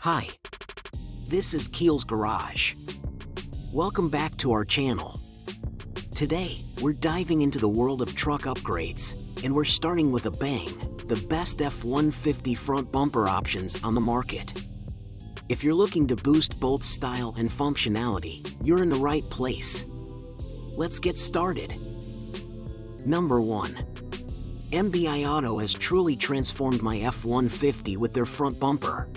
Hi, this is Keel's Garage. Welcome back to our channel. Today, we're diving into the world of truck upgrades, and we're starting with a bang, the best F150 front bumper options on the market. If you're looking to boost both style and functionality, you're in the right place. Let's get started. Number 1. MBI Auto has truly transformed my F150 with their front bumper.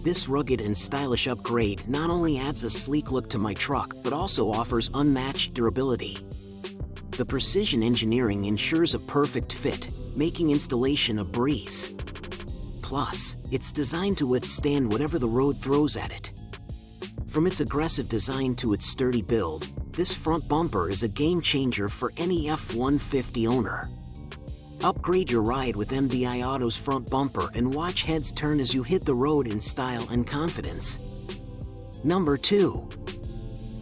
This rugged and stylish upgrade not only adds a sleek look to my truck, but also offers unmatched durability. The precision engineering ensures a perfect fit, making installation a breeze. Plus, it's designed to withstand whatever the road throws at it. From its aggressive design to its sturdy build, this front bumper is a game changer for any F150 owner. Upgrade your ride with MBI Auto's front bumper and watch heads turn as you hit the road in style and confidence. Number 2.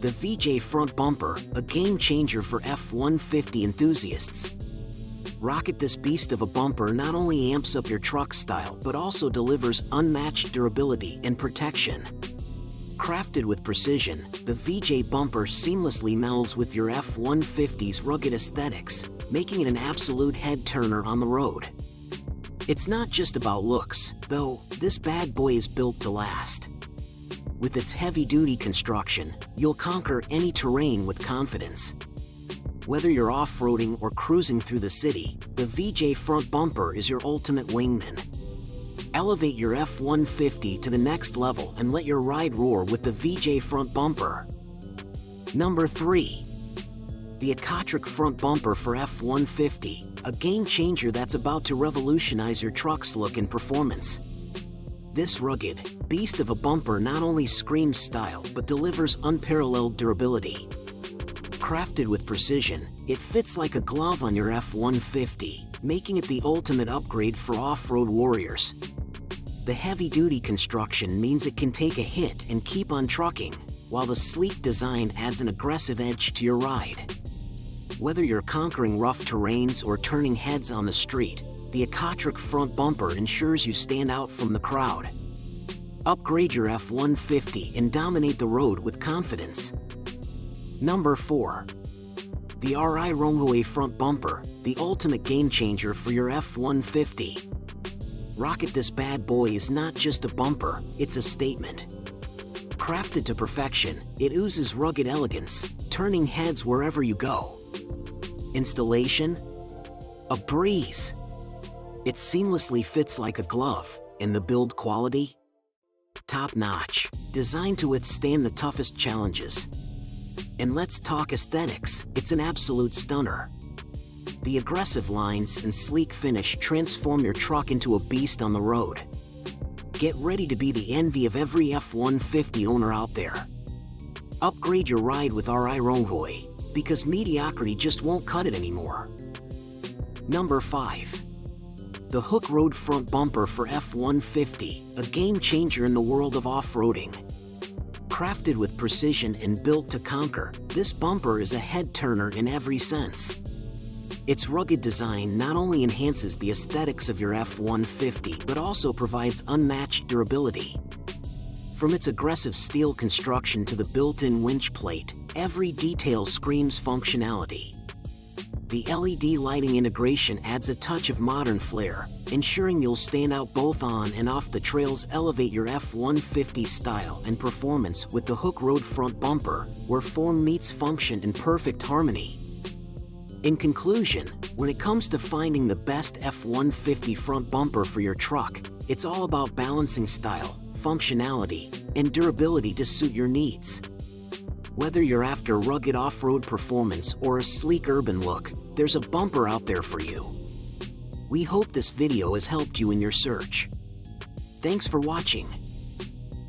The VJ Front Bumper, a game changer for F150 enthusiasts. Rocket this beast of a bumper not only amps up your truck style but also delivers unmatched durability and protection. Crafted with precision, the VJ bumper seamlessly melds with your F150's rugged aesthetics, making it an absolute head-turner on the road. It's not just about looks, though. This bad boy is built to last. With its heavy-duty construction, you'll conquer any terrain with confidence. Whether you're off-roading or cruising through the city, the VJ front bumper is your ultimate wingman. Elevate your F150 to the next level and let your ride roar with the VJ front bumper. Number 3. The Aerodynamics front bumper for F150, a game changer that's about to revolutionize your truck's look and performance. This rugged beast of a bumper not only screams style but delivers unparalleled durability. Crafted with precision, it fits like a glove on your F150, making it the ultimate upgrade for off-road warriors. The heavy-duty construction means it can take a hit and keep on trucking, while the sleek design adds an aggressive edge to your ride. Whether you're conquering rough terrains or turning heads on the street, the Aerodynamics front bumper ensures you stand out from the crowd. Upgrade your F150 and dominate the road with confidence. Number 4. The harshest front bumper, the ultimate game changer for your F150. Rocket this bad boy is not just a bumper, it's a statement. Crafted to perfection, it oozes rugged elegance, turning heads wherever you go. Installation? A breeze. It seamlessly fits like a glove, and the build quality? Top-notch, designed to withstand the toughest challenges. And let's talk aesthetics, it's an absolute stunner. The aggressive lines and sleek finish transform your truck into a beast on the road. Get ready to be the envy of every F150 owner out there. Upgrade your ride with harshest, because mediocrity just won't cut it anymore. Number 5. The Hook Road Front Bumper for F150, a game changer in the world of off-roading. Crafted with precision and built to conquer, this bumper is a head-turner in every sense. Its rugged design not only enhances the aesthetics of your F150 but also provides unmatched durability. From its aggressive steel construction to the built-in winch plate, every detail screams functionality. The LED lighting integration adds a touch of modern flair, ensuring you'll stand out both on and off the trails. Elevate your F150 style and performance with the Hook Road Front Bumper, where form meets function in perfect harmony. In conclusion, when it comes to finding the best F150 front bumper for your truck, it's all about balancing style, functionality, and durability to suit your needs. Whether you're after rugged off-road performance or a sleek urban look, there's a bumper out there for you. We hope this video has helped you in your search. Thanks for watching.